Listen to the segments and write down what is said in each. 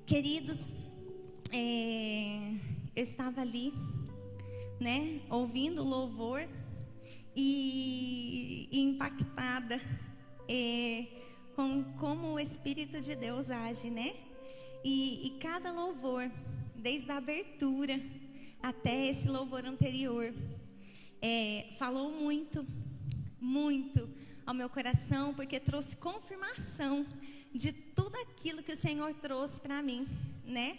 Queridos, eu estava ali, né, ouvindo o louvor e impactada com como o Espírito de Deus age, né? E cada louvor, desde a abertura até esse louvor anterior, falou muito, muito ao meu coração, porque trouxe confirmação de tudo aquilo que o Senhor trouxe para mim, né?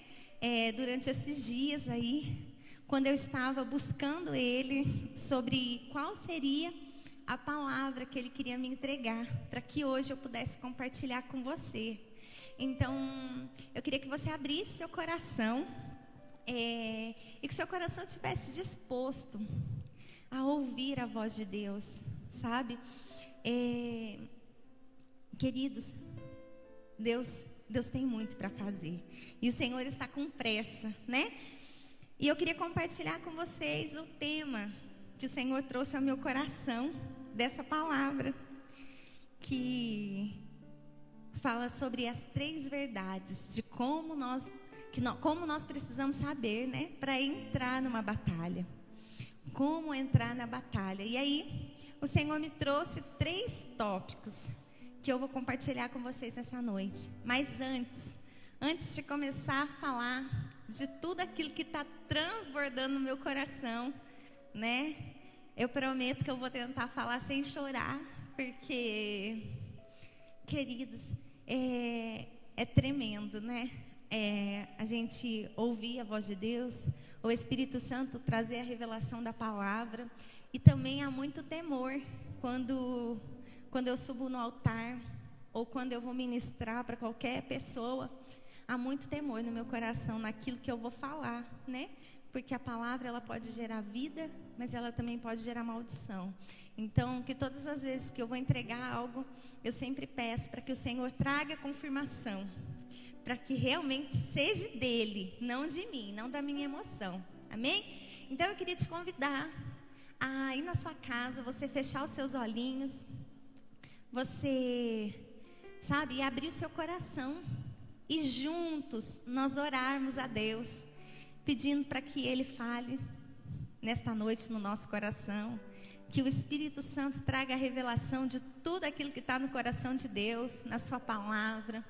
Durante esses dias aí, quando eu estava buscando Ele sobre qual seria a palavra que Ele queria me entregar, para que hoje eu pudesse compartilhar com você. Então, eu queria que você abrisse seu coração e que seu coração estivesse disposto a ouvir a voz de Deus, sabe? Queridos, Deus tem muito para fazer. E o Senhor está com pressa, né? E eu queria compartilhar com vocês o tema que o Senhor trouxe ao meu coração dessa palavra, que fala sobre as 3 verdades de como nós precisamos saber, né, para entrar numa batalha. Como entrar na batalha. E aí, o Senhor me trouxe 3 tópicos que eu vou compartilhar com vocês nessa noite. Mas antes de começar a falar de tudo aquilo que está transbordando no meu coração, né? Eu prometo que eu vou tentar falar sem chorar, porque, queridos, é tremendo, né? A gente ouvir a voz de Deus, o Espírito Santo trazer a revelação da palavra, e também há muito temor quando eu subo no altar, ou quando eu vou ministrar para qualquer pessoa, há muito temor no meu coração naquilo que eu vou falar, né? Porque a palavra, ela pode gerar vida, mas ela também pode gerar maldição. Então, que todas as vezes que eu vou entregar algo, eu sempre peço para que o Senhor traga confirmação, para que realmente seja dele, não de mim, não da minha emoção. Amém? Então, eu queria te convidar a ir na sua casa, você fechar os seus olhinhos, você, sabe, abrir o seu coração e juntos nós orarmos a Deus, pedindo para que Ele fale nesta noite no nosso coração, que o Espírito Santo traga a revelação de tudo aquilo que está no coração de Deus, na sua palavra,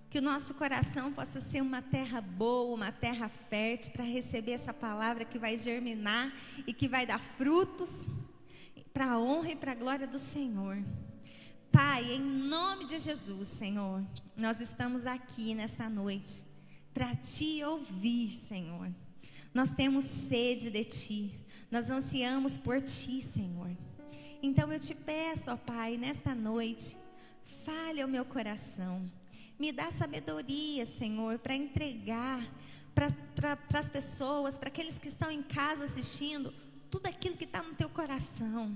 que o nosso coração possa ser uma terra boa, uma terra fértil para receber essa palavra que vai germinar e que vai dar frutos para a honra e para a glória do Senhor. Pai, em nome de Jesus, Senhor, nós estamos aqui nessa noite para Te ouvir, Senhor. Nós temos sede de Ti, nós ansiamos por Ti, Senhor. Então eu te peço, ó Pai, nesta noite, fale ao meu coração. Me dá sabedoria, Senhor, para entregar para as pessoas, para aqueles que estão em casa assistindo, tudo aquilo que está no Teu coração.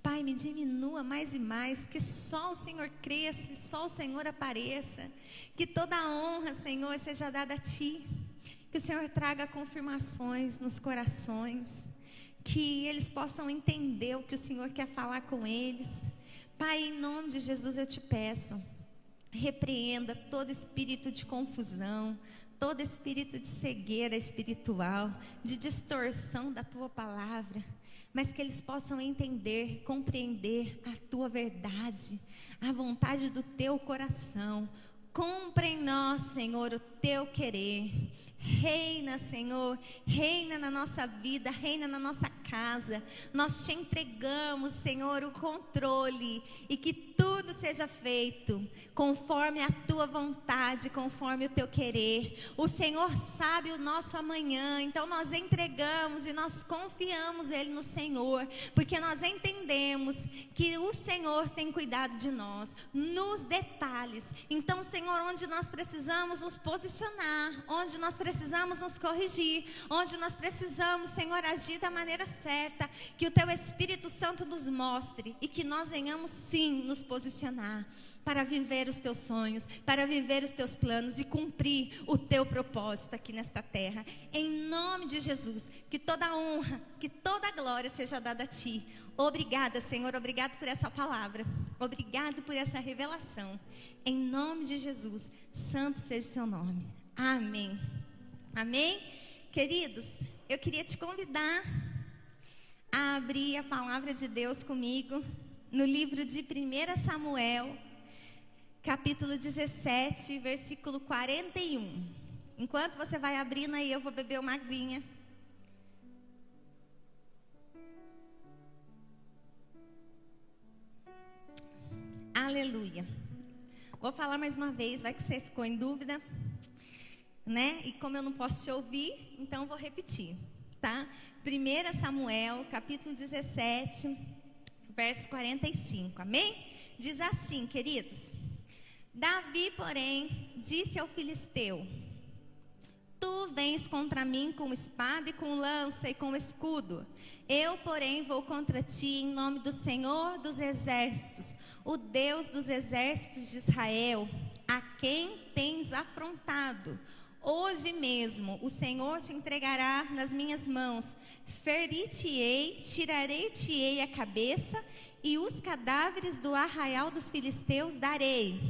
Pai, me diminua mais e mais, que só o Senhor cresça, só o Senhor apareça, que toda a honra, Senhor, seja dada a Ti, que o Senhor traga confirmações nos corações, que eles possam entender o que o Senhor quer falar com eles. Pai, em nome de Jesus eu te peço, repreenda todo espírito de confusão, todo espírito de cegueira espiritual, de distorção da Tua palavra, mas que eles possam entender, compreender a Tua verdade, a vontade do Teu coração. Cumpra em nós, Senhor, o Teu querer. Reina, Senhor, reina na nossa vida, reina na nossa casa. Nós Te entregamos, Senhor, o controle, e que tudo seja feito conforme a Tua vontade, conforme o Teu querer. O Senhor sabe o nosso amanhã, então nós entregamos e nós confiamos Ele no Senhor, porque nós entendemos que o Senhor tem cuidado de nós, nos detalhes. Então, Senhor, onde nós precisamos nos posicionar, onde nós precisamos nos corrigir, onde nós precisamos, Senhor, agir da maneira certa, que o Teu Espírito Santo nos mostre e que nós venhamos sim nos posicionar para viver os Teus sonhos, para viver os Teus planos e cumprir o Teu propósito aqui nesta terra. Em nome de Jesus, que toda a honra, que toda a glória seja dada a Ti. Obrigada, Senhor, obrigado por essa palavra, obrigado por essa revelação. Em nome de Jesus, santo seja o Seu nome. Amém. Amém? Queridos, eu queria te convidar a abrir a palavra de Deus comigo no livro de 1 Samuel, capítulo 17, versículo 41. Enquanto você vai abrindo aí, eu vou beber uma aguinha. Aleluia. Vou falar mais uma vez, vai que você ficou em dúvida, né? E como eu não posso te ouvir, então vou repetir, tá? 1 Samuel, capítulo 17, verso 45, amém? Diz assim, queridos: Davi, porém, disse ao filisteu: Tu vens contra mim com espada e com lança e com escudo. Eu, porém, vou contra ti em nome do Senhor dos exércitos, o Deus dos exércitos de Israel, a quem tens afrontado. Hoje mesmo o Senhor te entregará nas minhas mãos. Ferir-te-ei, tirarei-te-ei a cabeça, e os cadáveres do arraial dos filisteus darei.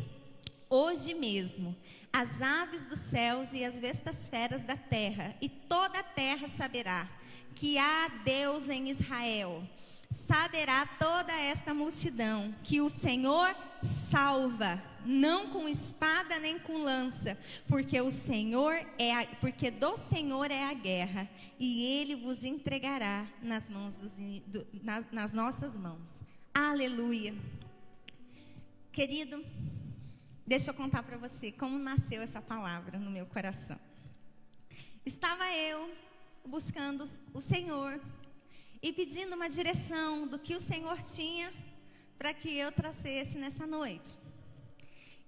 Hoje mesmo as aves dos céus e as bestas feras da terra, e toda a terra saberá que há Deus em Israel. Saberá toda esta multidão que o Senhor salva, não com espada nem com lança, porque do Senhor é a guerra, e Ele vos entregará nas nas nossas mãos. Aleluia. Querido, deixa eu contar para você como nasceu essa palavra no meu coração. Estava eu buscando o Senhor e pedindo uma direção do que o Senhor tinha para que eu trouxesse nessa noite.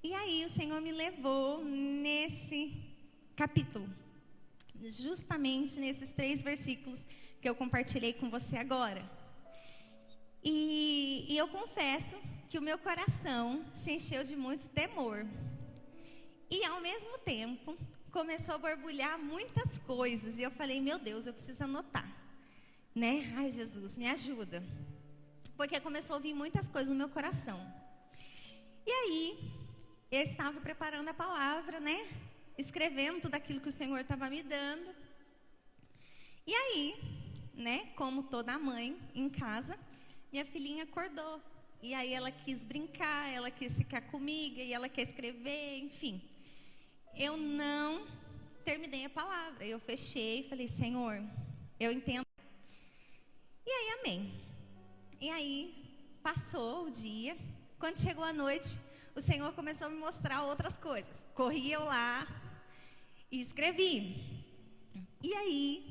E aí o Senhor me levou nesse capítulo, justamente nesses 3 versículos que eu compartilhei com você agora. E eu confesso que o meu coração se encheu de muito temor. E ao mesmo tempo começou a borbulhar muitas coisas. E eu falei, meu Deus, eu preciso anotar, né? Ai, Jesus, me ajuda. Porque começou a vir muitas coisas no meu coração. E aí, eu estava preparando a palavra, né? Escrevendo tudo aquilo que o Senhor estava me dando. E aí, né? Como toda mãe em casa, minha filhinha acordou. E aí ela quis brincar, ela quis ficar comigo, e ela quer escrever, enfim. Eu não terminei a palavra. Eu fechei e falei, Senhor, eu entendo. E aí, amém. E aí, passou o dia. Quando chegou a noite, o Senhor começou a me mostrar outras coisas. Corri eu lá e escrevi. E aí,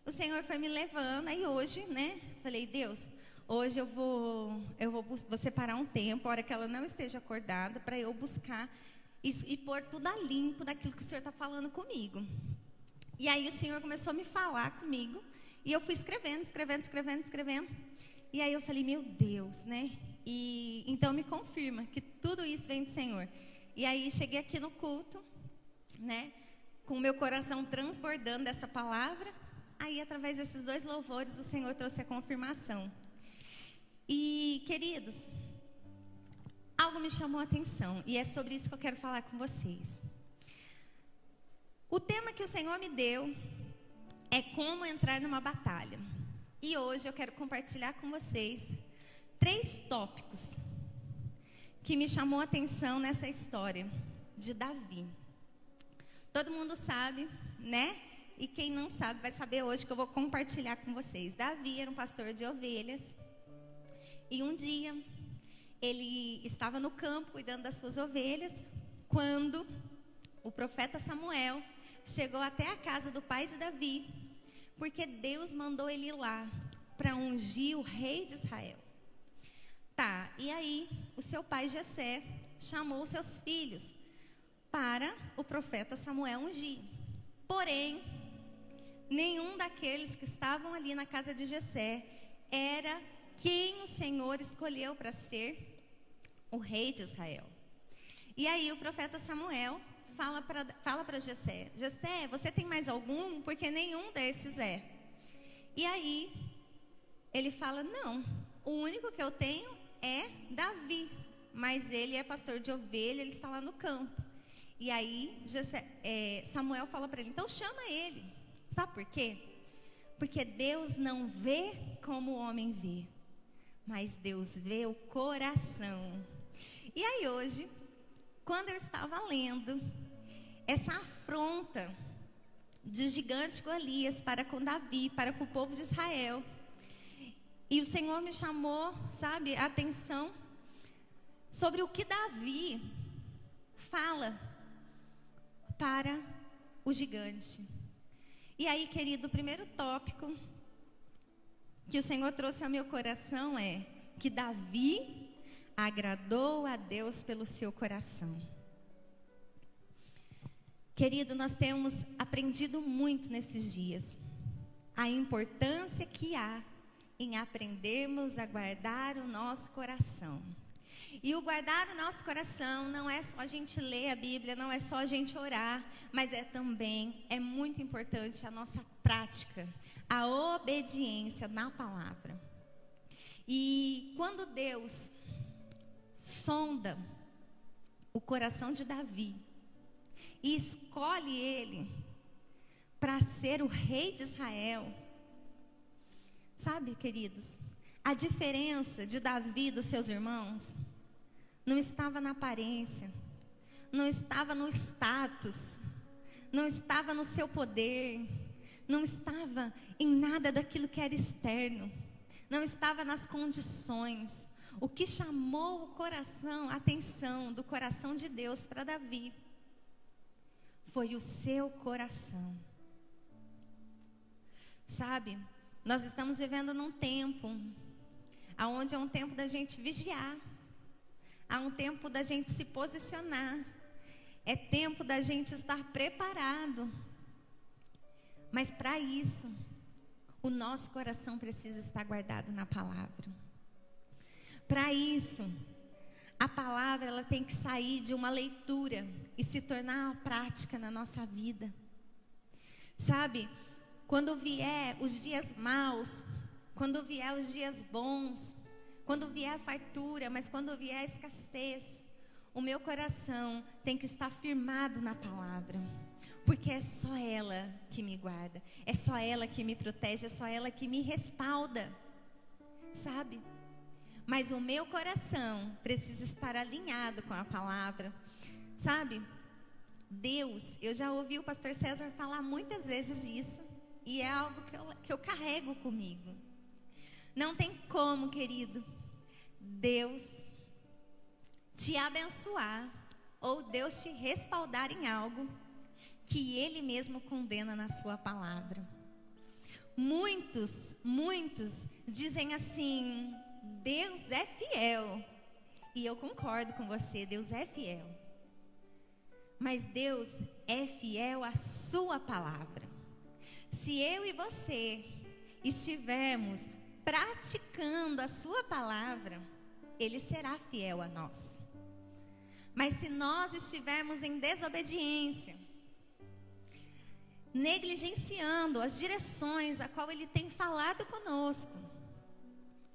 o Senhor foi me levando. Aí hoje, né, falei, Deus, hoje eu vou separar um tempo, a hora que ela não esteja acordada, para eu buscar e pôr tudo a limpo daquilo que o Senhor está falando comigo. E aí o Senhor começou a me falar comigo, e eu fui escrevendo. E aí eu falei, meu Deus, né? E então me confirma que tudo isso vem do Senhor. E aí cheguei aqui no culto, né? Com o meu coração transbordando dessa palavra. Aí através desses 2 louvores o Senhor trouxe a confirmação. E queridos, algo me chamou a atenção, e é sobre isso que eu quero falar com vocês. O tema que o Senhor me deu é como entrar numa batalha. E hoje eu quero compartilhar com vocês 3 tópicos que me chamou a atenção nessa história de Davi. Todo mundo sabe, né? E quem não sabe vai saber hoje que eu vou compartilhar com vocês. Davi era um pastor de ovelhas. E um dia ele estava no campo cuidando das suas ovelhas, quando o profeta Samuel chegou até a casa do pai de Davi, porque Deus mandou ele ir lá para ungir o rei de Israel. Tá, e aí o seu pai Jessé chamou os seus filhos para o profeta Samuel ungir. Porém, nenhum daqueles que estavam ali na casa de Jessé era quem o Senhor escolheu para ser o rei de Israel. E aí o profeta Samuel fala para Jessé, Jessé, você tem mais algum? Porque nenhum desses é. E aí ele fala, não, o único que eu tenho é Davi, mas ele é pastor de ovelha, ele está lá no campo. E aí Samuel fala para ele, então chama ele. Sabe por quê? Porque Deus não vê como o homem vê, mas Deus vê o coração. E aí hoje, quando eu estava lendo essa afronta de gigante Golias para com Davi, para com o povo de Israel, e o Senhor me chamou, sabe, a atenção sobre o que Davi fala para o gigante. E aí, querido, o primeiro tópico que o Senhor trouxe ao meu coração é que Davi agradou a Deus pelo seu coração. Querido, nós temos aprendido muito nesses dias a importância que há em aprendermos a guardar o nosso coração. E o guardar o nosso coração não é só a gente ler a Bíblia, não é só a gente orar, mas é muito importante a nossa prática, a obediência na palavra. E quando Deus sonda o coração de Davi e escolhe ele para ser o rei de Israel, sabe, queridos, a diferença de Davi e dos seus irmãos não estava na aparência, não estava no status, não estava no seu poder, não estava em nada daquilo que era externo, não estava nas condições. O que chamou o coração, a atenção do coração de Deus para Davi foi o seu coração. Sabe, nós estamos vivendo num tempo onde é um tempo da gente vigiar, há um tempo da gente se posicionar, é tempo da gente estar preparado. Mas para isso, o nosso coração precisa estar guardado na palavra. Para isso, a palavra ela tem que sair de uma leitura e se tornar uma prática na nossa vida. Sabe, quando vier os dias maus, quando vier os dias bons, quando vier a fartura, mas quando vier a escassez, o meu coração tem que estar firmado na palavra, porque é só ela que me guarda, é só ela que me protege, é só ela que me respalda, sabe? Mas o meu coração precisa estar alinhado com a palavra, sabe? Deus, eu já ouvi o pastor César falar muitas vezes isso, e é algo que eu carrego comigo. Não tem como, querido, Deus te abençoar ou Deus te respaldar em algo que Ele mesmo condena na sua palavra. Muitos dizem assim, Deus é fiel. E eu concordo com você, Deus é fiel. Mas Deus é fiel à sua palavra. Se eu e você estivermos praticando a sua palavra, Ele será fiel a nós. Mas se nós estivermos em desobediência, negligenciando as direções a qual Ele tem falado conosco,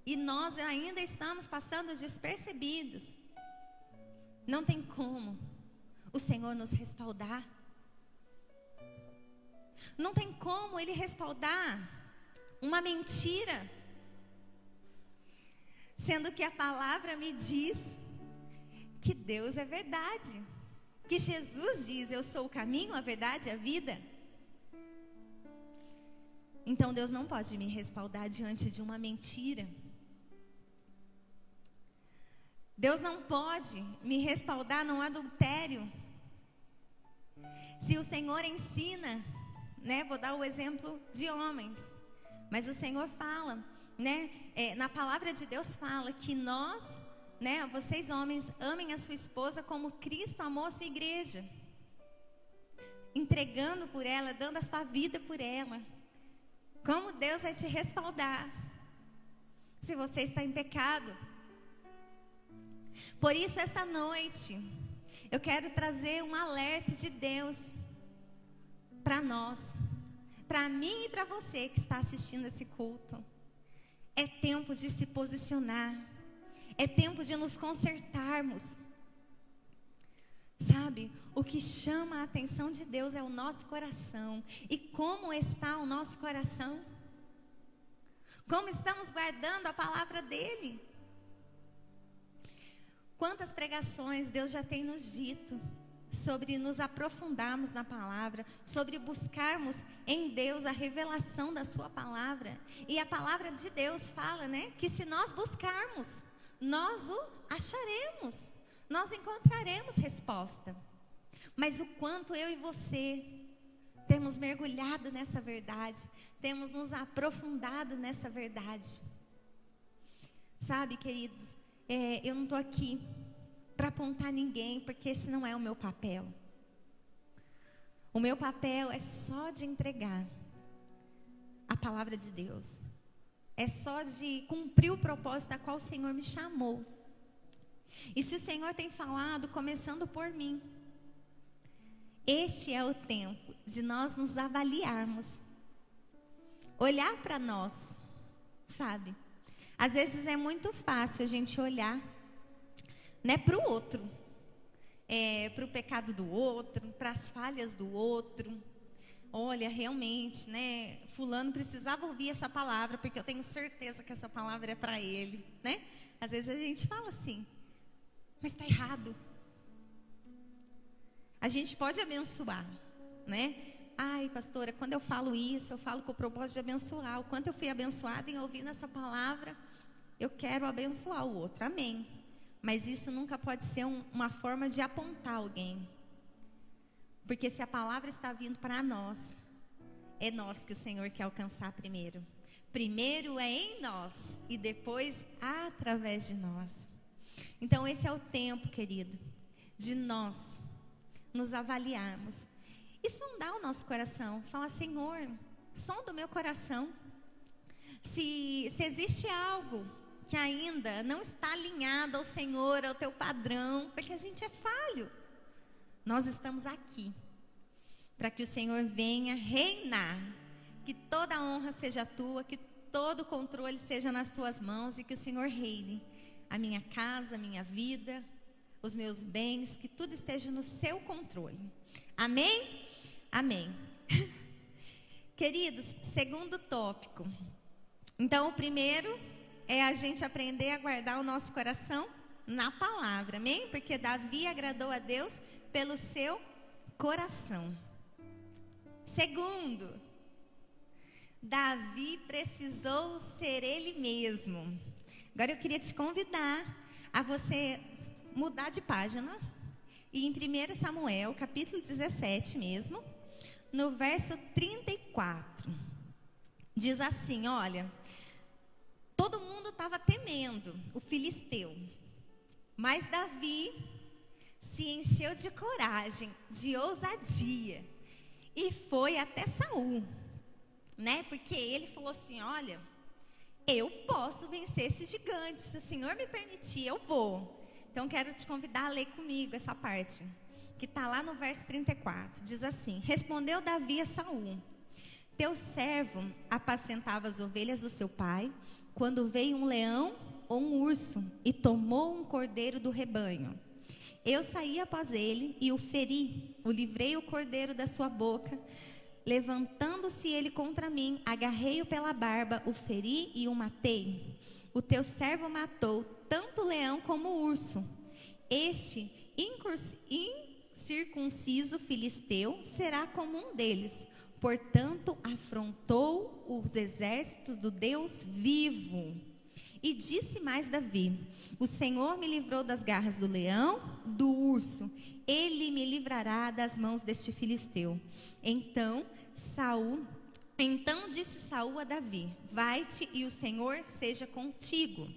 e nós ainda estamos passando despercebidos, não tem como o Senhor nos respaldar. Não tem como Ele respaldar uma mentira, sendo que a palavra me diz que Deus é verdade, que Jesus diz, eu sou o caminho, a verdade e a vida. Então Deus não pode me respaldar diante de uma mentira. Deus não pode me respaldar num adultério. Se o Senhor ensina, vou dar o exemplo de homens, mas o Senhor fala, na palavra de Deus fala que nós, vocês homens, amem a sua esposa como Cristo amou a sua igreja, entregando por ela, dando a sua vida por ela. Como Deus vai te respaldar se você está em pecado? Por isso, esta noite, eu quero trazer um alerta de Deus para nós, para mim e para você que está assistindo esse culto. É tempo de se posicionar, é tempo de nos consertarmos. Sabe, o que chama a atenção de Deus é o nosso coração. E como está o nosso coração? Como estamos guardando a palavra dele? Quantas pregações Deus já tem nos dito sobre nos aprofundarmos na palavra, sobre buscarmos em Deus a revelação da sua palavra. E a palavra de Deus fala, né, que se nós buscarmos, nós o acharemos, nós encontraremos resposta. Mas o quanto eu e você temos mergulhado nessa verdade, temos nos aprofundado nessa verdade. Sabe, queridos, eu não estou aqui para apontar ninguém, porque esse não é o meu papel. O meu papel é só de entregar a palavra de Deus. É só de cumprir o propósito a qual o Senhor me chamou. E se o Senhor tem falado, começando por mim, este é o tempo de nós nos avaliarmos. Olhar para nós, sabe? Às vezes é muito fácil a gente olhar, né, para o outro, para o pecado do outro, para as falhas do outro. Olha, realmente, né, fulano precisava ouvir essa palavra, porque eu tenho certeza que essa palavra é para ele, né? Às vezes a gente fala assim, mas está errado. A gente pode abençoar, né? Ai, pastora, quando eu falo isso, eu falo com o propósito de abençoar. O quanto eu fui abençoada em ouvir essa palavra, eu quero abençoar o outro, amém. Mas isso nunca pode ser uma forma de apontar alguém. Porque se a palavra está vindo para nós, é nós que o Senhor quer alcançar primeiro. Primeiro é em nós e depois através de nós. Então esse é o tempo, querido, de nós nos avaliarmos e sondar o nosso coração. Falar, Senhor, sonda o meu coração. Se existe algo que ainda não está alinhado ao Senhor, ao teu padrão, porque a gente é falho. Nós estamos aqui para que o Senhor venha reinar, que toda a honra seja tua, que todo o controle seja nas tuas mãos e que o Senhor reine a minha casa, a minha vida, os meus bens, que tudo esteja no seu controle. Amém? Amém. Queridos, segundo tópico. Então, o primeiro é a gente aprender a guardar o nosso coração na palavra, amém? Porque Davi agradou a Deus pelo seu coração. Segundo, Davi precisou ser ele mesmo. Agora eu queria te convidar a você mudar de página e em 1 Samuel, capítulo 17 mesmo, no verso 34, diz assim, olha, todo mundo estava temendo o filisteu, mas Davi se encheu de coragem, de ousadia e foi até Saul, né? Porque ele falou assim, olha, eu posso vencer esse gigante, se o Senhor me permitir, eu vou. Então quero te convidar a ler comigo essa parte, que está lá no verso 34, diz assim, respondeu Davi a Saul, teu servo apacentava as ovelhas do seu pai, quando veio um leão ou um urso e tomou um cordeiro do rebanho. Eu saí após ele e o feri, o livrei o cordeiro da sua boca. Levantando-se ele contra mim, agarrei-o pela barba, o feri e o matei. O teu servo matou tanto o leão como o urso. Este incircunciso filisteu será como um deles. Portanto, afrontou os exércitos do Deus vivo. E disse mais Davi, o Senhor me livrou das garras do leão, do urso. Ele me livrará das mãos deste filisteu. Então disse Saul a Davi, vai-te e o Senhor seja contigo.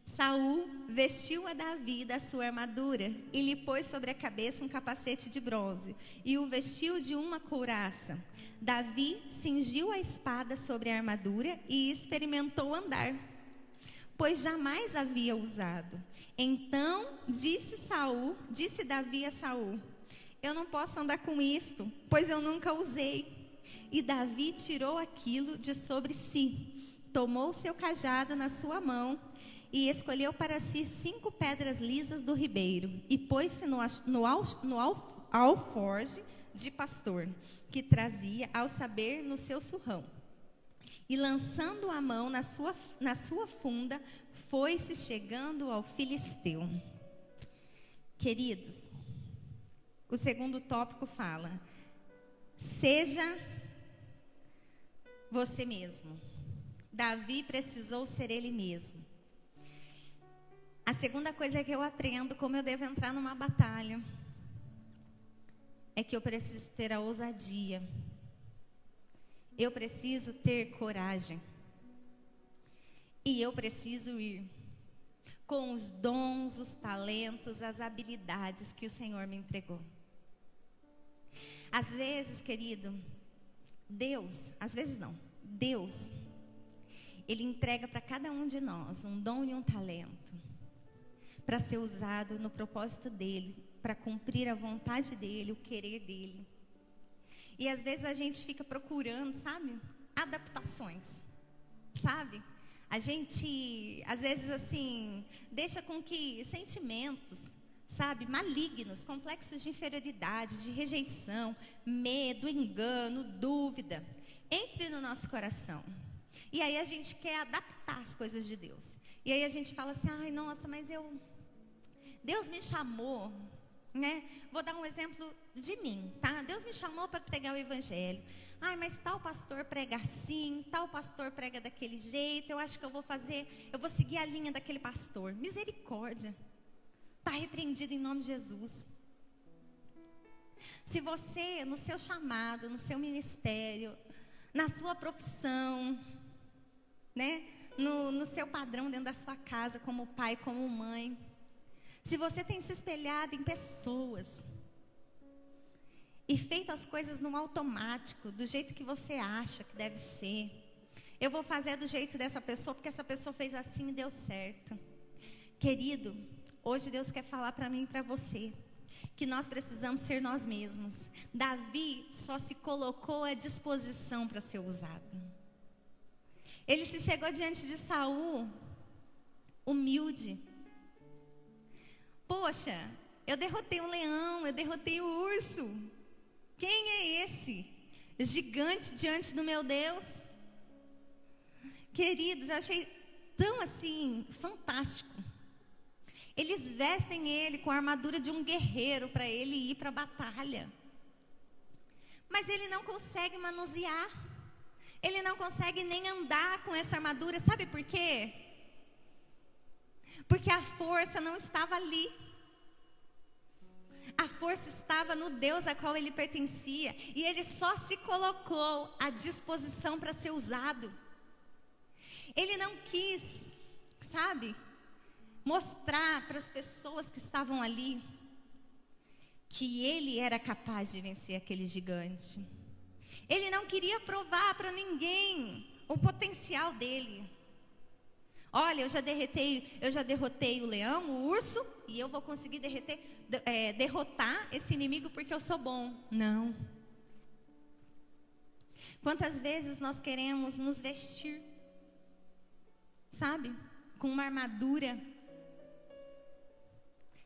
Saul vestiu a Davi da sua armadura e lhe pôs sobre a cabeça um capacete de bronze e o vestiu de uma couraça. Davi cingiu a espada sobre a armadura e experimentou andar, pois jamais havia usado. Então disse Davi a Saul, eu não posso andar com isto, pois eu nunca usei. E Davi tirou aquilo de sobre si, tomou seu cajado na sua mão e escolheu para si 5 pedras lisas do ribeiro, e pôs-se no alforje de pastor, que trazia, ao saber, no seu surrão. E lançando a mão na sua funda, foi-se chegando ao filisteu. Queridos, o segundo tópico fala: seja você mesmo. Davi precisou ser ele mesmo. A segunda coisa que eu aprendo, como eu devo entrar numa batalha, é que eu preciso ter a ousadia. Eu preciso ter coragem. E eu preciso ir com os dons, os talentos, as habilidades que o Senhor me entregou. Às vezes, querido, Deus, Ele entrega para cada um de nós um dom e um talento, para ser usado no propósito dEle, para cumprir a vontade dEle, o querer dEle. E às vezes a gente fica procurando, sabe, adaptações, sabe? A gente, às vezes assim, deixa com que sentimentos, sabe, malignos, complexos de inferioridade, de rejeição, medo, engano, dúvida, entre no nosso coração. E aí a gente quer adaptar as coisas de Deus. E aí a gente fala assim: ai, nossa, mas Deus me chamou, né? Vou dar um exemplo de mim, tá? Deus me chamou para pregar o evangelho. Ai, mas tal pastor prega assim, tal pastor prega daquele jeito. Eu acho que eu vou seguir a linha daquele pastor. Misericórdia. Está repreendido em nome de Jesus. Se você, no seu chamado, no seu ministério, na sua profissão, né? No seu padrão dentro da sua casa, como pai, como mãe, se você tem se espelhado em pessoas e feito as coisas no automático, do jeito que você acha que deve ser, eu vou fazer do jeito dessa pessoa, porque essa pessoa fez assim e deu certo. Querido, hoje Deus quer falar para mim e para você que nós precisamos ser nós mesmos. Davi só se colocou à disposição para ser usado. Ele se chegou diante de Saul humilde. Poxa, eu derrotei um leão, eu derrotei o urso. Quem é esse gigante diante do meu Deus? Queridos, eu achei tão assim, fantástico. Eles vestem ele com a armadura de um guerreiro para ele ir para a batalha. Mas ele não consegue manusear. Ele não consegue nem andar com essa armadura. Sabe por quê? Porque a força não estava ali. A força estava no Deus a qual ele pertencia. E ele só se colocou à disposição para ser usado. Ele não quis, sabe, mostrar para as pessoas que estavam ali que ele era capaz de vencer aquele gigante. Ele não queria provar para ninguém o potencial dele. Olha, eu já derrotei o leão, o urso, e eu vou conseguir derrotar esse inimigo porque eu sou bom. Não. Quantas vezes nós queremos nos vestir, sabe, com uma armadura,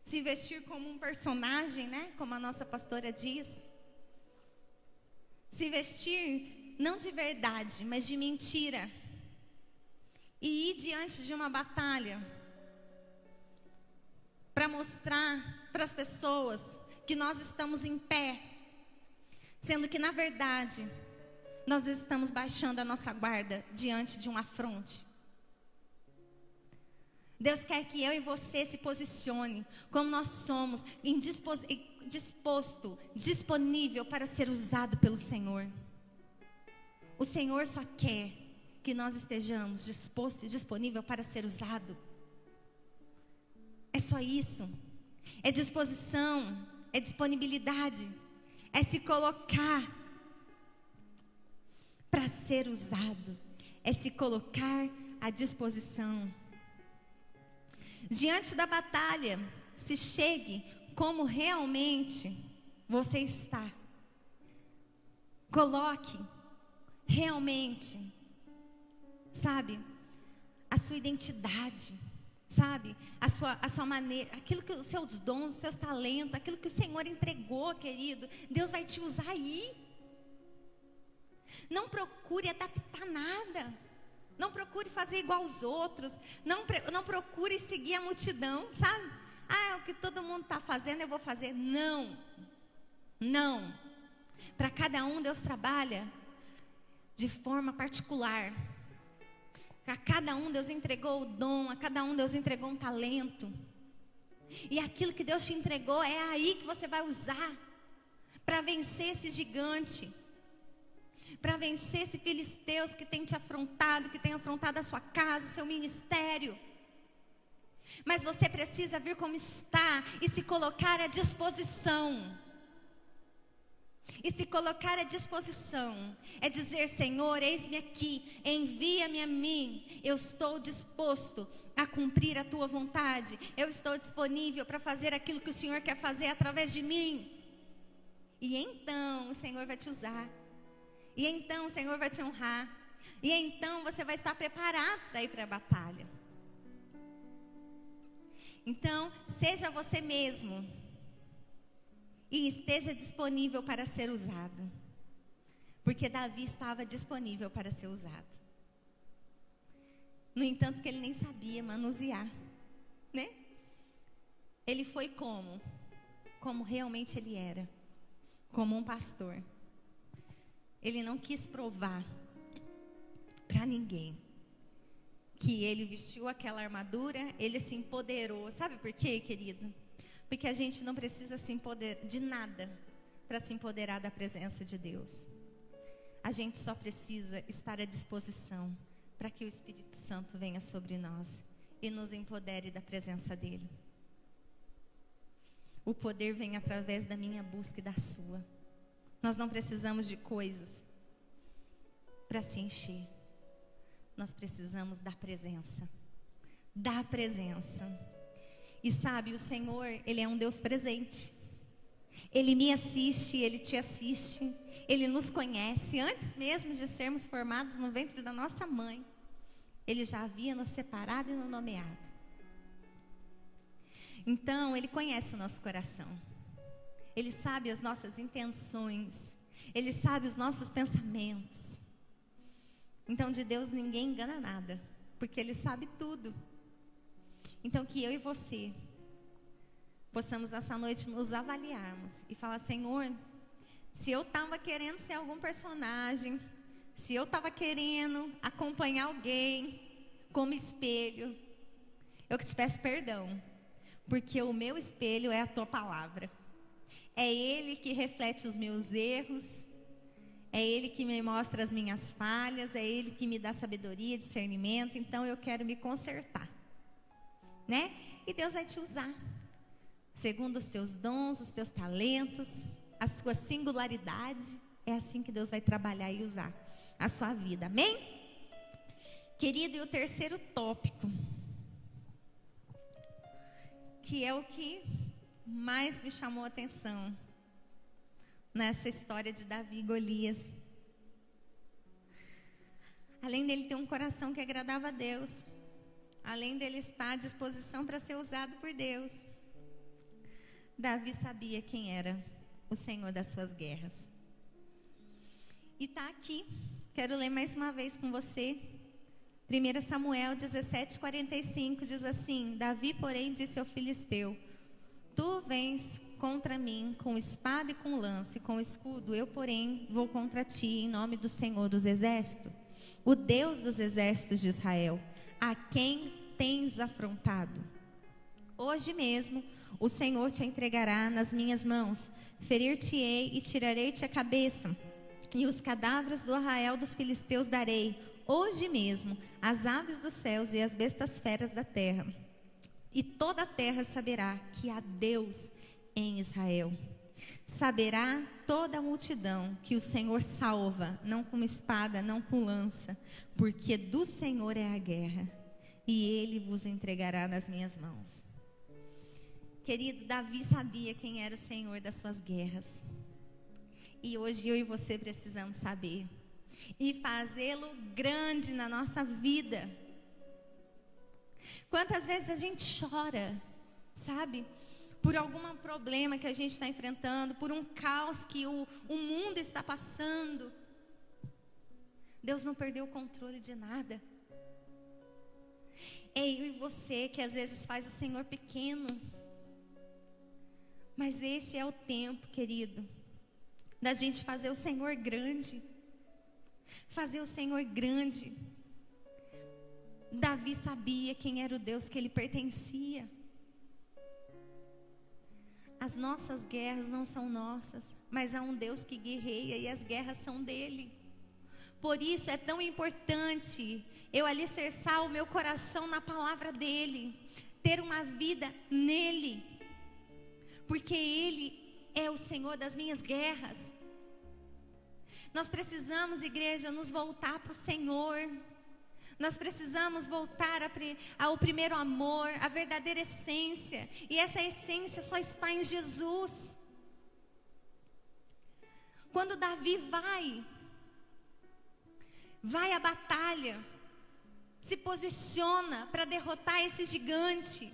se vestir como um personagem, né, como a nossa pastora diz, se vestir não de verdade, mas de mentira, e ir diante de uma batalha para mostrar para as pessoas que nós estamos em pé, sendo que na verdade nós estamos baixando a nossa guarda diante de um afronte. Deus quer que eu e você se posicione como nós somos, disponível para ser usado pelo Senhor. O Senhor só quer que nós estejamos disposto e disponível para ser usado. É só isso. É disposição, é disponibilidade, é se colocar para ser usado, é se colocar à disposição. Diante da batalha, se chegue como realmente você está. Coloque realmente, sabe, a sua identidade. Sabe? A sua maneira, aquilo que os seus dons, os seus talentos, aquilo que o Senhor entregou, querido, Deus vai te usar aí. Não procure adaptar nada. Não procure fazer igual aos outros. Não procure seguir a multidão, sabe? Ah, o que todo mundo está fazendo, eu vou fazer. Não. Não. Para cada um, Deus trabalha de forma particular. A cada um, Deus entregou o dom. A cada um, Deus entregou um talento. E aquilo que Deus te entregou, é aí que você vai usar para vencer esse gigante. Para vencer esse filisteus que tem te afrontado, que tem afrontado a sua casa, o seu ministério. Mas você precisa vir como está e se colocar à disposição. E se colocar à disposição é dizer: Senhor, eis-me aqui, envia-me a mim. Eu estou disposto a cumprir a tua vontade. Eu estou disponível para fazer aquilo que o Senhor quer fazer através de mim. E então o Senhor vai te usar. E então o Senhor vai te honrar. E então você vai estar preparado para ir para a batalha. Então, seja você mesmo. E esteja disponível para ser usado. Porque Davi estava disponível para ser usado. No entanto, que ele nem sabia manusear, né? Ele foi como realmente ele era. Como um pastor. Ele não quis provar para ninguém que ele vestiu aquela armadura, ele se empoderou. Sabe por quê, querido? Porque a gente não precisa se empoderar de nada para se empoderar da presença de Deus. A gente só precisa estar à disposição para que o Espírito Santo venha sobre nós e nos empodere da presença dele. O poder vem através da minha busca e da sua. Nós não precisamos de coisas para se encher. Nós precisamos da presença. Da presença. E sabe, o Senhor, Ele é um Deus presente. Ele me assiste, Ele te assiste. Ele nos conhece. Antes mesmo de sermos formados no ventre da nossa mãe, Ele já havia nos separado e nos nomeado. Então, Ele conhece o nosso coração. Ele sabe as nossas intenções. Ele sabe os nossos pensamentos. Então, de Deus ninguém engana nada, porque Ele sabe tudo. Então, que eu e você possamos essa noite nos avaliarmos e falar: Senhor, se eu estava querendo ser algum personagem, se eu estava querendo acompanhar alguém como espelho, eu que te peço perdão, porque o meu espelho é a tua palavra. É Ele que reflete os meus erros, é Ele que me mostra as minhas falhas, é Ele que me dá sabedoria, discernimento. Então eu quero me consertar, né? E Deus vai te usar, segundo os teus dons, os teus talentos, a sua singularidade. É assim que Deus vai trabalhar e usar a sua vida, amém? Querido, e o terceiro tópico, que é o que mais me chamou a atenção nessa história de Davi e Golias. Além dele ter um coração que agradava a Deus, além dele estar à disposição para ser usado por Deus, Davi sabia quem era o Senhor das suas guerras. E está aqui, quero ler mais uma vez com você. 1 Samuel 17:45 diz assim: Davi, porém, disse ao filisteu: Tu vens contra mim com espada e com lança e com escudo, eu, porém, vou contra ti em nome do Senhor dos exércitos, o Deus dos exércitos de Israel, a quem tens afrontado. Hoje mesmo o Senhor te entregará nas minhas mãos, ferir-te-ei e tirarei-te a cabeça, e os cadáveres do arraial dos filisteus darei, hoje mesmo, às aves dos céus e às bestas feras da terra. E toda a terra saberá que há Deus em Israel. Saberá toda a multidão que o Senhor salva, não com espada, não com lança, porque do Senhor é a guerra, e Ele vos entregará nas minhas mãos. Querido, Davi sabia quem era o Senhor das suas guerras. E hoje eu e você precisamos saber. E fazê-lo grande na nossa vida. Quantas vezes a gente chora, sabe? Por algum problema que a gente está enfrentando, por um caos que o mundo está passando. Deus não perdeu o controle de nada. É eu e você que às vezes faz o Senhor pequeno. Mas este é o tempo, querido, da gente fazer o Senhor grande. Fazer o Senhor grande. Davi sabia quem era o Deus que ele pertencia. As nossas guerras não são nossas, mas há um Deus que guerreia e as guerras são dele. Por isso é tão importante eu alicerçar o meu coração na palavra dele, ter uma vida nele, porque ele é o Senhor das minhas guerras. Nós precisamos, igreja, nos voltar para o Senhor. Nós precisamos voltar ao primeiro amor, à verdadeira essência. E essa essência só está em Jesus. Quando Davi vai à batalha, se posiciona para derrotar esse gigante.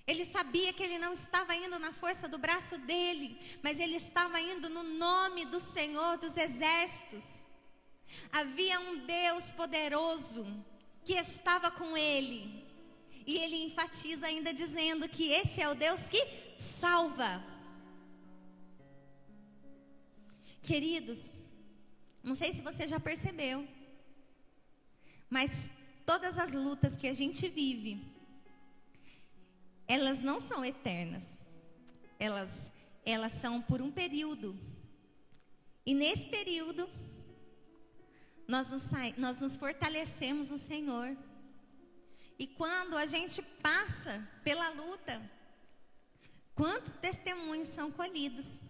Ele sabia que ele não estava indo na força do braço dele, mas ele estava indo no nome do Senhor dos Exércitos. Havia um Deus poderoso que estava com ele. E ele enfatiza ainda dizendo que este é o Deus que salva. Queridos, não sei se você já percebeu, mas todas as lutas que a gente vive, elas não são eternas. Elas são por um período. E nesse período, nós nos fortalecemos no Senhor. E quando a gente passa pela luta, quantos testemunhos são colhidos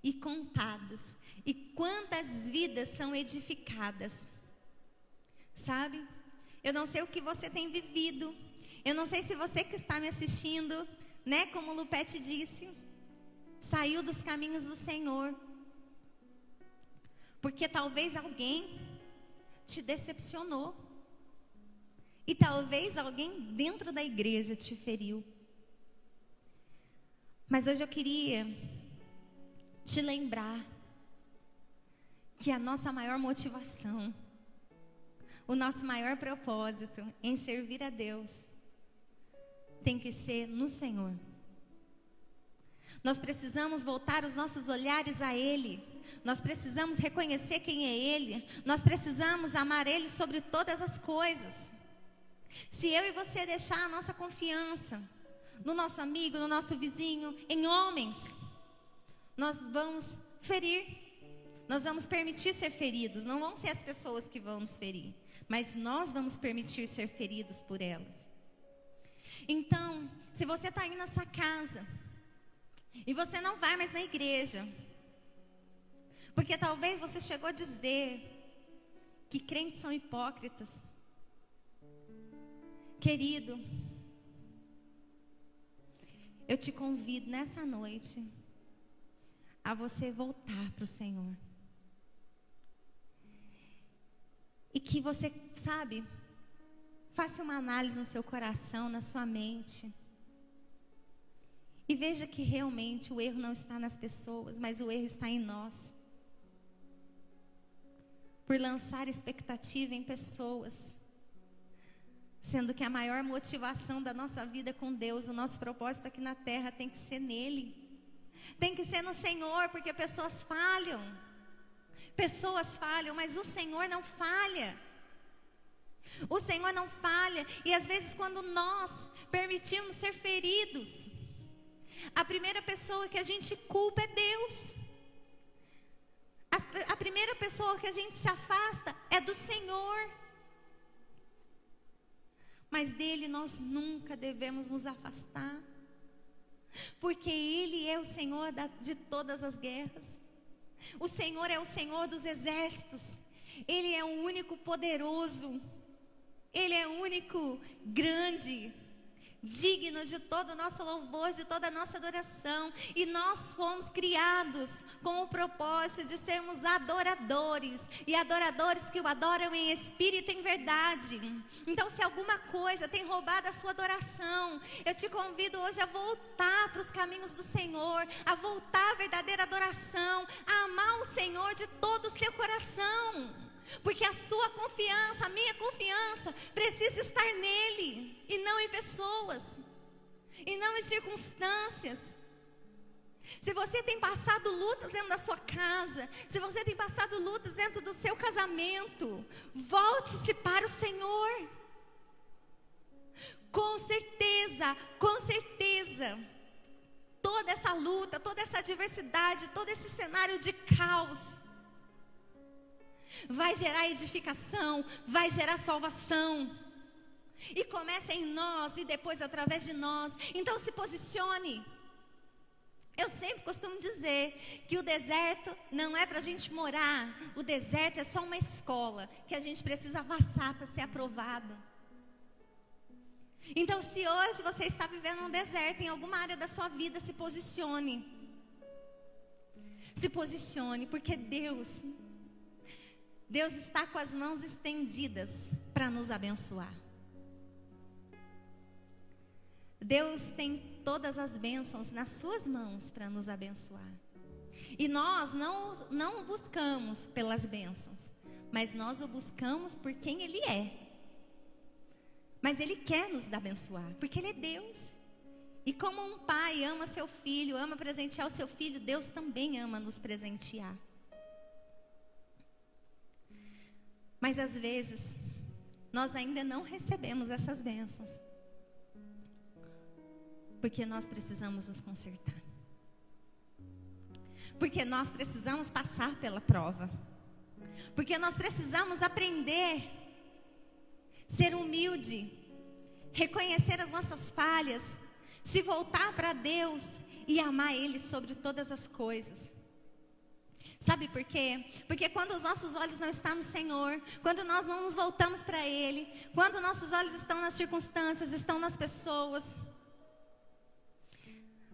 e contados, e quantas vidas são edificadas, sabe? Eu não sei o que você tem vivido, eu não sei se você que está me assistindo, né, como o Lupete disse, saiu dos caminhos do Senhor, porque talvez alguém te decepcionou, e talvez alguém dentro da igreja te feriu. Mas hoje eu queria te lembrar que a nossa maior motivação, o nosso maior propósito em servir a Deus tem que ser no Senhor. Nós precisamos voltar os nossos olhares a Ele. Nós precisamos reconhecer quem é Ele. Nós precisamos amar Ele sobre todas as coisas. Se eu e você deixar a nossa confiança no nosso amigo, no nosso vizinho, em homens, nós vamos ferir. Nós vamos permitir ser feridos. Não vão ser as pessoas que vão nos ferir, mas nós vamos permitir ser feridos por elas. Então, se você está aí na sua casa e você não vai mais na igreja, porque talvez você chegou a dizer que crentes são hipócritas, querido, eu te convido nessa noite a você voltar para o Senhor. E que você, sabe, faça uma análise no seu coração, na sua mente. E veja que realmente o erro não está nas pessoas, mas o erro está em nós. Por lançar expectativa em pessoas. Sendo que a maior motivação da nossa vida com Deus, o nosso propósito aqui na terra tem que ser nele. Tem que ser no Senhor, porque pessoas falham. Pessoas falham, mas o Senhor não falha. O Senhor não falha. E às vezes quando nós permitimos ser feridos, a primeira pessoa que a gente culpa é Deus. A primeira pessoa que a gente se afasta é do Senhor. Mas dele nós nunca devemos nos afastar. Porque Ele é o Senhor de todas as guerras. O Senhor é o Senhor dos exércitos. Ele é o único poderoso. Ele é o único grande. digno de todo o nosso louvor, de toda a nossa adoração. E nós fomos criados com o propósito de sermos adoradores, e adoradores que o adoram em espírito e em verdade. Então, se alguma coisa tem roubado a sua adoração, eu te convido hoje a voltar para os caminhos do Senhor, a voltar à verdadeira adoração, a amar o Senhor de todo o seu coração. Porque a sua confiança, a minha confiança, precisa estar nele, e não em pessoas, e não em circunstâncias. Se você tem passado lutas dentro da sua casa, se você tem passado lutas dentro do seu casamento, volte-se para o Senhor. Com certeza, toda essa luta, toda essa adversidade, todo esse cenário de caos, vai gerar edificação, vai gerar salvação. E começa em nós e depois através de nós. Então se posicione. Eu sempre costumo dizer que o deserto não é para a gente morar. O deserto é só uma escola que a gente precisa passar para ser aprovado. Então, se hoje você está vivendo um deserto em alguma área da sua vida, se posicione. Se posicione, porque Deus está com as mãos estendidas para nos abençoar. Deus tem todas as bênçãos nas suas mãos para nos abençoar. E nós não o buscamos pelas bênçãos, mas nós o buscamos por quem Ele é. Mas Ele quer nos abençoar, porque Ele é Deus. E como um pai ama seu filho, ama presentear o seu filho, Deus também ama nos presentear. Mas às vezes, nós ainda não recebemos essas bênçãos. Porque nós precisamos nos consertar. Porque nós precisamos passar pela prova. Porque nós precisamos aprender, ser humilde, reconhecer as nossas falhas, se voltar para Deus e amar Ele sobre todas as coisas. Sabe por quê? Porque quando os nossos olhos não estão no Senhor, quando nós não nos voltamos para Ele, quando nossos olhos estão nas circunstâncias, estão nas pessoas,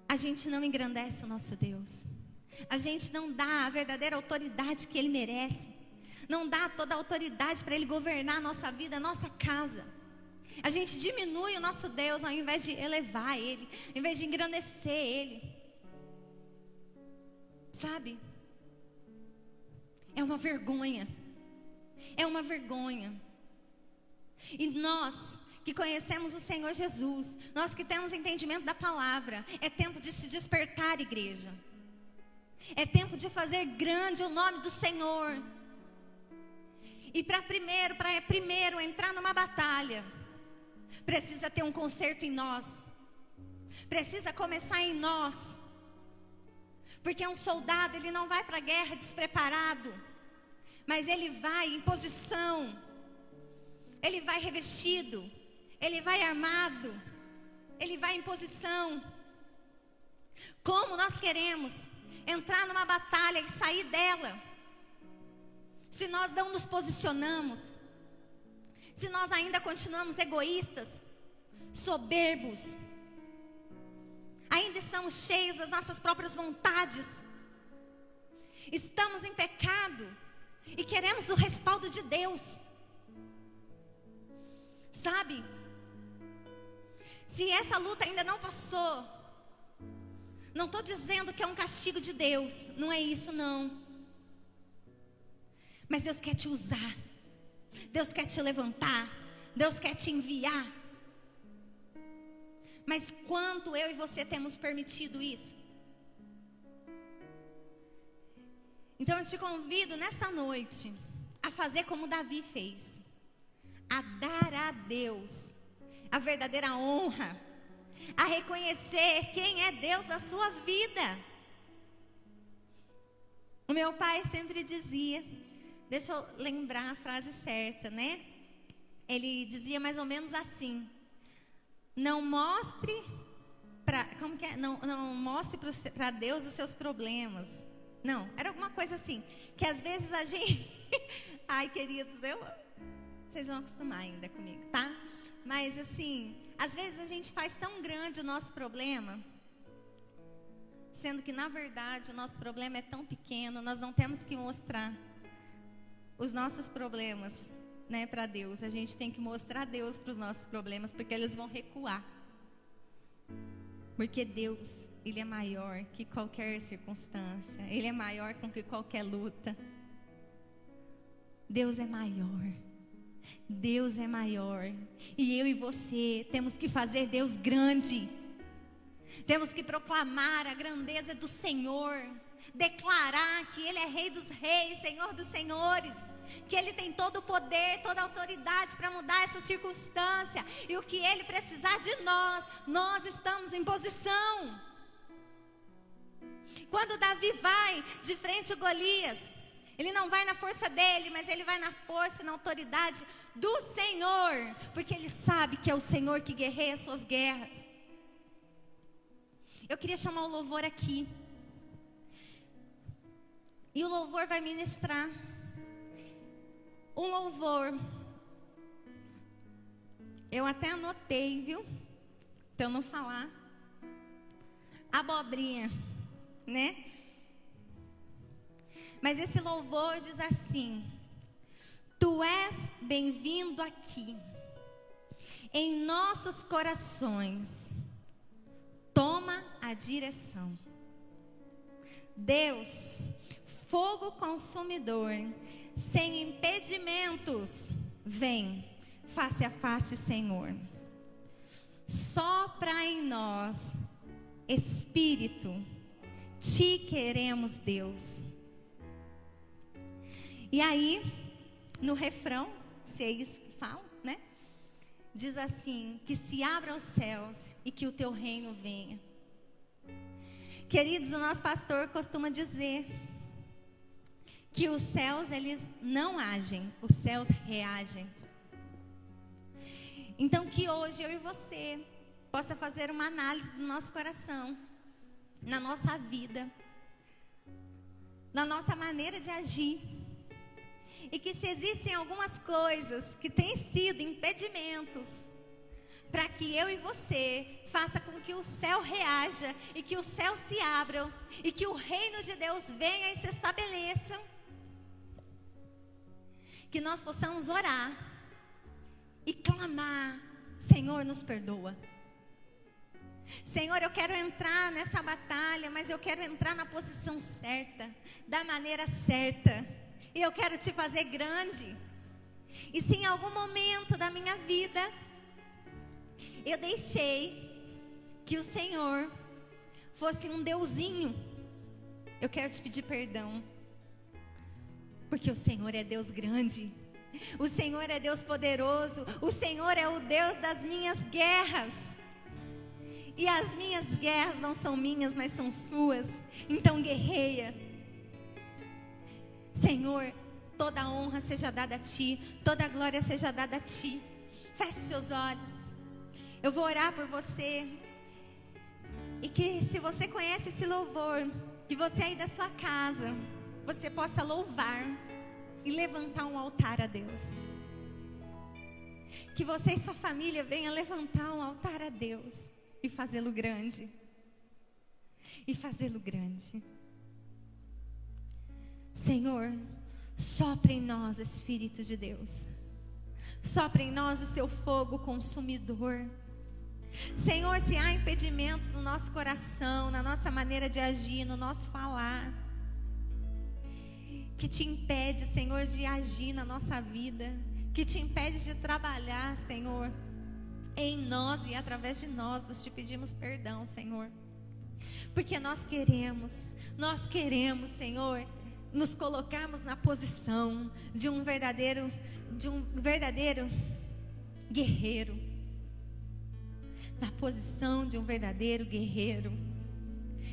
a gente não engrandece o nosso Deus. A gente não dá a verdadeira autoridade que Ele merece. Não dá toda a autoridade para Ele governar a nossa vida, a nossa casa. A gente diminui o nosso Deus ao invés de elevar Ele, ao invés de engrandecer Ele. Sabe? É uma vergonha. É uma vergonha. E nós que conhecemos o Senhor Jesus, nós que temos entendimento da palavra, é tempo de se despertar, igreja. É tempo de fazer grande o nome do Senhor. E para primeiro entrar numa batalha, precisa ter um conserto em nós. Precisa começar em nós. Porque um soldado, ele não vai para a guerra despreparado, mas ele vai em posição, ele vai revestido, ele vai armado, ele vai em posição. Como nós queremos entrar numa batalha e sair dela, se nós não nos posicionamos, se nós ainda continuamos egoístas, soberbos, ainda estamos cheios das nossas próprias vontades, estamos em pecado e queremos o respaldo de Deus. Sabe? Se essa luta ainda não passou, não estou dizendo que é um castigo de Deus, não é isso não. Mas Deus quer te usar, Deus quer te levantar, Deus quer te enviar. Mas quanto eu e você temos permitido isso? Então eu te convido nessa noite a fazer como Davi fez, a dar a Deus a verdadeira honra, a reconhecer quem é Deus na sua vida. O meu pai sempre dizia, deixa eu lembrar a frase certa, né? Ele dizia mais ou menos assim: não mostre não mostre para Deus os seus problemas. Não, era alguma coisa assim, que às vezes a gente ai, queridos, vocês vão acostumar ainda comigo, tá? Mas assim, Às vezes a gente faz tão grande o nosso problema, sendo que na verdade o nosso problema é tão pequeno. Nós não temos que mostrar os nossos problemas, né, para Deus. A gente tem que mostrar Deus para os nossos problemas, porque eles vão recuar. Porque Deus, Ele é maior que qualquer circunstância. Ele é maior do que qualquer luta. Deus é maior. Deus é maior. E eu e você temos que fazer Deus grande. Temos que proclamar a grandeza do Senhor. Declarar que Ele é Rei dos Reis, Senhor dos Senhores. Que Ele tem todo o poder, toda a autoridade para mudar essa circunstância. E o que Ele precisar de nós, nós estamos em posição. Quando Davi vai de frente a Golias, ele não vai na força dele, mas ele vai na força e na autoridade do Senhor. Porque ele sabe que é o Senhor que guerreia as suas guerras. Eu queria chamar o louvor aqui. E o louvor vai ministrar um louvor. Eu até anotei, viu? Para eu não falar abobrinha, né? Mas esse louvor diz assim: Tu és bem-vindo aqui, em nossos corações, toma a direção. Deus, fogo consumidor, sem impedimentos, vem face a face, Senhor. Sopra em nós, Espírito, te queremos, Deus. E aí, no refrão, se é isso que fala, né? Diz assim: que se abram os céus e que o teu reino venha. Queridos, o nosso pastor costuma dizer que os céus, eles não agem, os céus reagem. Então que hoje eu e você possa fazer uma análise do nosso coração, na nossa vida, na nossa maneira de agir. E que se existem algumas coisas que têm sido impedimentos para que eu e você faça com que o céu reaja e que os céus se abram e que o reino de Deus venha e se estabeleça, que nós possamos orar e clamar: Senhor, nos perdoa. Senhor, eu quero entrar nessa batalha, mas eu quero entrar na posição certa, da maneira certa. E eu quero te fazer grande. E se em algum momento da minha vida eu deixei que o Senhor fosse um deusinho, eu quero te pedir perdão. Porque o Senhor é Deus grande. O Senhor é Deus poderoso. O Senhor é o Deus das minhas guerras. E as minhas guerras não são minhas, mas são suas. Então guerreia. Senhor, toda a honra seja dada a Ti, toda a glória seja dada a Ti. Feche seus olhos. Eu vou orar por você. E que se você conhece esse louvor, que você aí da sua casa, você possa louvar e levantar um altar a Deus. Que você e sua família venham levantar um altar a Deus e fazê-lo grande. E fazê-lo grande. Senhor, sopra em nós, Espírito de Deus. Sopra em nós o seu fogo consumidor. Senhor, se há impedimentos no nosso coração, na nossa maneira de agir, no nosso falar, que te impede, Senhor, de agir na nossa vida, que te impede de trabalhar, Senhor, em nós e através de nós, nós te pedimos perdão, Senhor. Porque nós queremos, Senhor, nos colocarmos na posição de um verdadeiro guerreiro. Na posição de um verdadeiro guerreiro.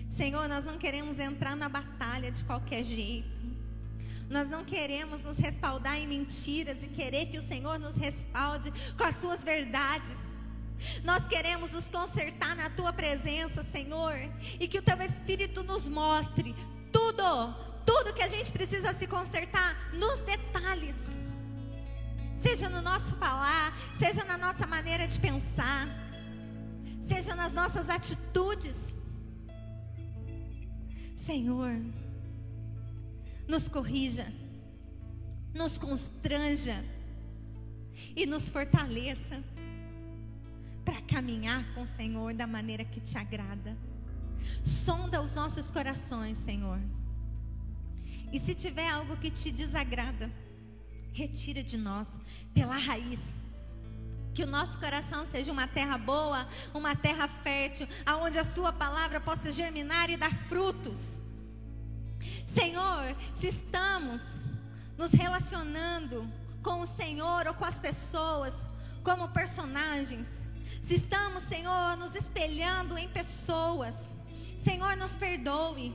Senhor, nós não queremos entrar na batalha de qualquer jeito. Nós não queremos nos respaldar em mentiras e querer que o Senhor nos respalde com as suas verdades. Nós queremos nos consertar na Tua presença, Senhor, e que o Teu Espírito nos mostre tudo que a gente precisa se consertar nos detalhes. Seja no nosso falar, seja na nossa maneira de pensar, seja nas nossas atitudes. Senhor, nos corrija, nos constranja e nos fortaleça para caminhar com o Senhor da maneira que te agrada. Sonda os nossos corações, Senhor. E se tiver algo que te desagrada, retira de nós pela raiz. Que o nosso coração seja uma terra boa, uma terra fértil, aonde a sua palavra possa germinar e dar frutos. Senhor, se estamos nos relacionando com o Senhor ou com as pessoas como personagens, se estamos, Senhor, nos espelhando em pessoas, Senhor, nos perdoe,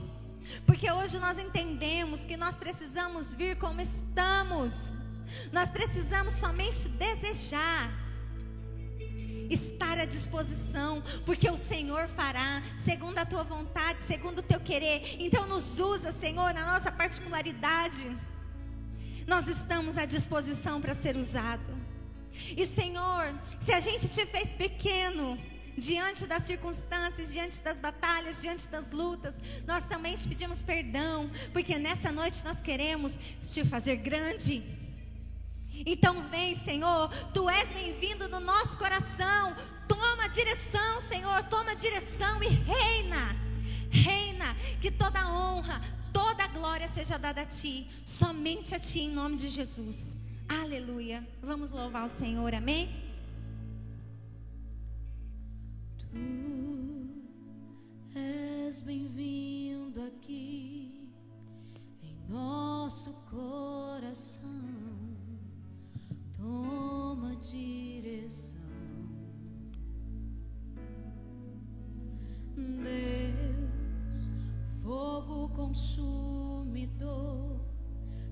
porque hoje nós entendemos que nós precisamos vir como estamos. Nós precisamos somente desejar, estar à disposição, porque o Senhor fará segundo a tua vontade, segundo o teu querer. Então nos usa, Senhor, na nossa particularidade. Nós estamos à disposição para ser usado. E Senhor, se a gente te fez pequeno diante das circunstâncias, diante das batalhas, diante das lutas, nós também te pedimos perdão, porque nessa noite nós queremos te fazer grande. Então vem, Senhor, Tu és bem-vindo no nosso coração. Toma direção, Senhor, toma direção e reina. Reina, que toda honra, toda glória seja dada a Ti, somente a Ti, em nome de Jesus. Aleluia. Vamos louvar o Senhor, amém? Tu és bem-vindo aqui em nosso coração. Toma direção, Deus, fogo consumidor,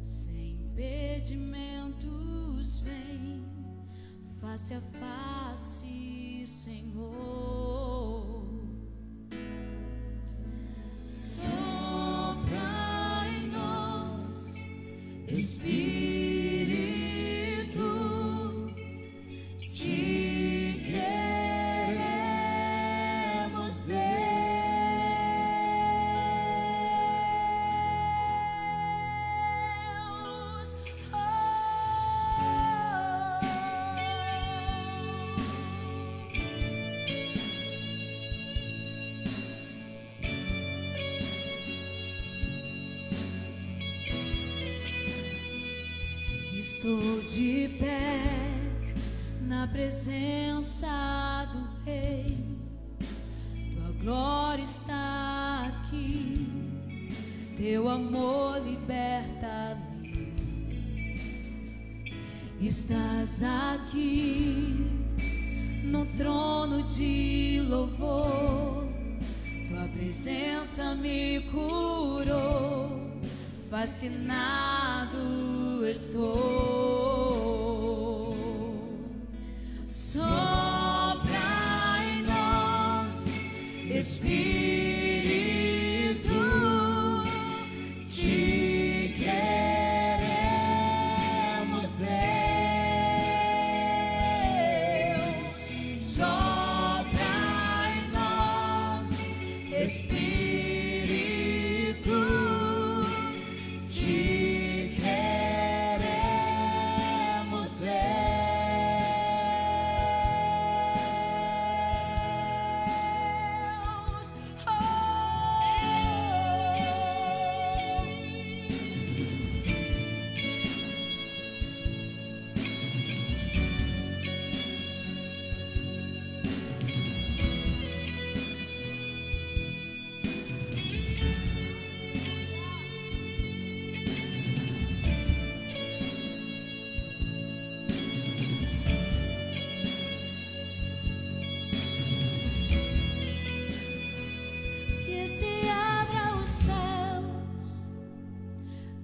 sem impedimentos vem, face a face, Senhor. Sopra em nós, Espírito. Estou de pé na presença do Rei, Tua glória está aqui, Teu amor liberta-me. Estás aqui no trono de louvor, Tua presença me curou, fascinado estou. Sopra em nós, Espírito, Te queremos, Deus. Sopra em nós, Espírito, Te queremos, Deus. Que se abra os céus,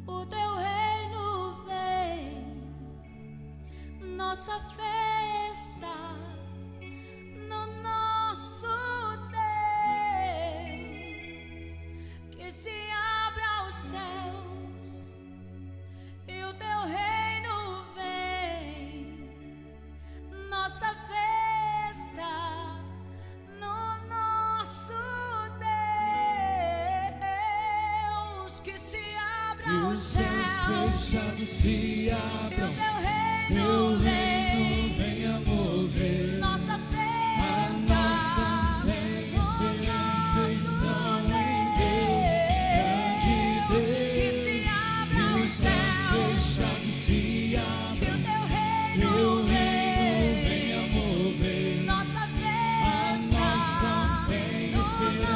o Teu reino vem, nossa fé está no nosso Deus. Que se abra os céus e o Teu reino vem, nossa fé está no os céus fechados se e abram, o teu teu reino reino vem. venha mover. Nossa fé A está nossa fé e esperança no estão nosso em Deus, grande Deus. Que Deus. se E abram os os céus céus fechados se e abram, o teu reino teu reino vem. venha mover. Nossa A fé nossa fé e está esperança no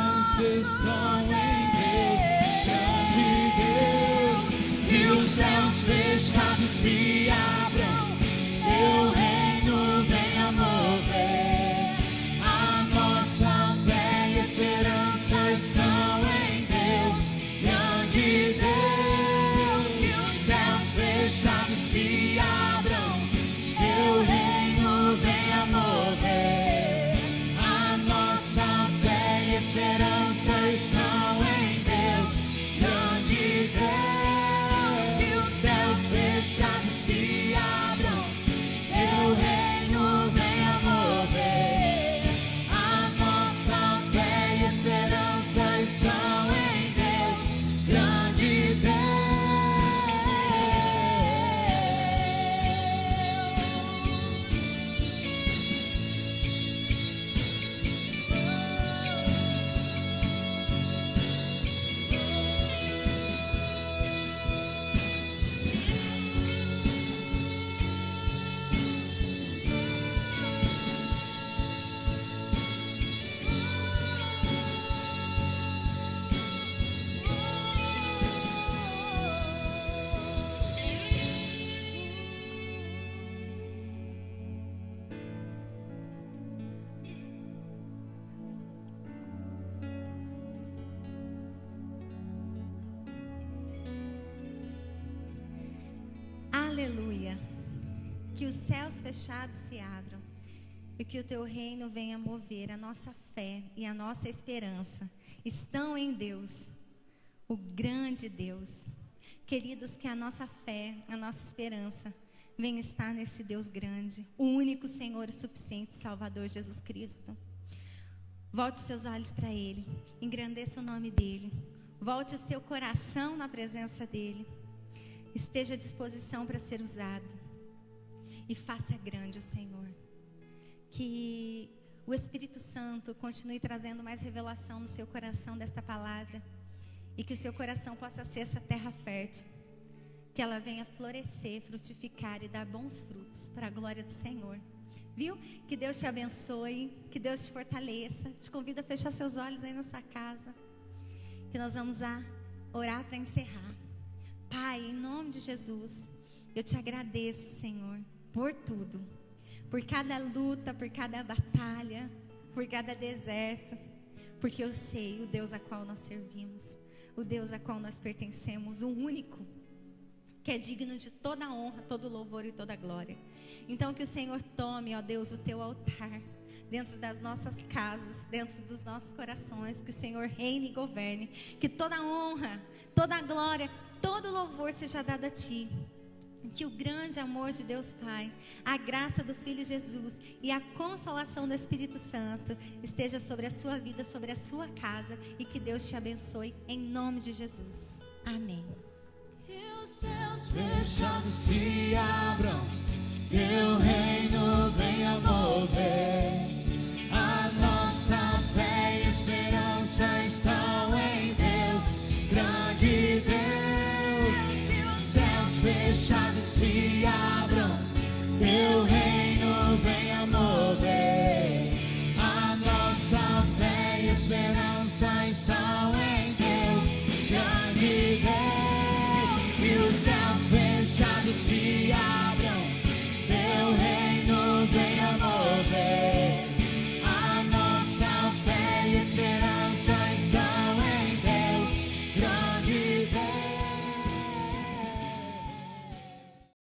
estão nosso em Deus, grande Deus. Que os céus fechados se abram, teu reino venha mover. A nossa fé e esperança estão em Deus, grande Deus. Que os céus fechados se abram, teu reino venha mover. A nossa fé e esperança estão em Deus, grande Deus. Que os céus fechados se abram, teu reino venha mover. A nossa fé e esperança estão em Deus, grande Deus. Aleluia. Que os céus fechados se abram e que o teu reino venha mover. A nossa fé e a nossa esperança estão em Deus, o grande Deus. Queridos, que a nossa fé, a nossa esperança venha estar nesse Deus grande, o único Senhor e suficiente Salvador Jesus Cristo. Volte os seus olhos para Ele, engrandeça o nome dEle, volte o seu coração na presença dEle. Esteja à disposição para ser usado e faça grande o Senhor. Que o Espírito Santo continue trazendo mais revelação no seu coração desta palavra e que o seu coração possa ser essa terra fértil, que ela venha florescer, frutificar e dar bons frutos para a glória do Senhor. Viu? Que Deus te abençoe, que Deus te fortaleça. Te convido a fechar seus olhos aí na sua casa, que nós vamos orar para encerrar. Pai, em nome de Jesus, eu te agradeço, Senhor, por tudo. Por cada luta, por cada batalha, por cada deserto. Porque eu sei o Deus a qual nós servimos, o Deus a qual nós pertencemos, o único que é digno de toda a honra, todo louvor e toda glória. Então que o Senhor tome, ó Deus, o teu altar dentro das nossas casas, dentro dos nossos corações, que o Senhor reine e governe, que toda a honra, toda a glória, todo louvor seja dado a Ti. Que o grande amor de Deus Pai, a graça do Filho Jesus e a consolação do Espírito Santo esteja sobre a sua vida, sobre a sua casa, e que Deus te abençoe em nome de Jesus. Amém. Que os céus Fechados se abram, teu reino venha mover. A nossa fé e esperança estão em Deus, grande Deus. Que os céus fechados se abram, teu reino venha mover. A nossa fé e esperança estão em Deus, grande Deus. Que os céus fechados se